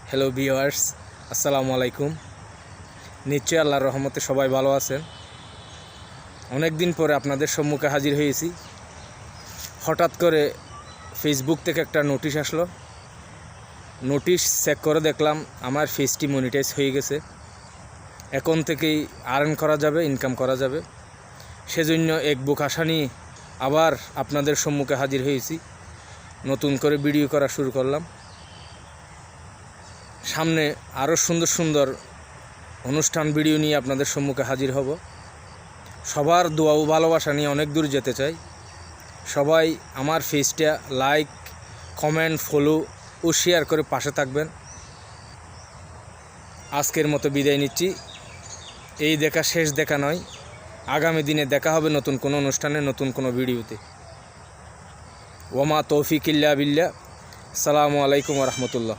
Hello viewers, আসসালামু আলাইকুম। নিশ্চয়ই আল্লাহর রহমতে সবাই ভালো আছেন। অনেক দিন পরে আপনাদের সম্মুখে হাজির হয়েছি। হঠাৎ করে ফেসবুক থেকে একটা নোটিশ আসলো। নোটিশ চেক করে দেখলাম আমার ফেসটি মনিটাইজ হয়ে গেছে। এখন থেকেই আর্ন করা যাবে, ইনকাম করা যাবে। সেজন্য এক বুক আশা নিয়ে আবার আপনাদের সম্মুখে হাজির হয়েছি। নতুন করে ভিডিও করা শুরু করলাম। সামনে আরও সুন্দর সুন্দর অনুষ্ঠান ভিডিও নিয়ে আপনাদের সম্মুখে হাজির হব। সবার দোয়া ও ভালোবাসা নিয়ে অনেক দূর যেতে চাই। সবাই আমার পেজটা লাইক, কমেন্ট, ফলো ও শেয়ার করে পাশে থাকবেন। আজকের মতো বিদায় নিচ্ছি। এই দেখা শেষ দেখা নয়, আগামী দিনে দেখা হবে নতুন কোনো অনুষ্ঠানে, নতুন কোনো ভিডিওতে। ওমা তৌফিক ইল্লা বিল্লাহ। আসসালামু আলাইকুম ওয়া রাহমাতুল্লাহ।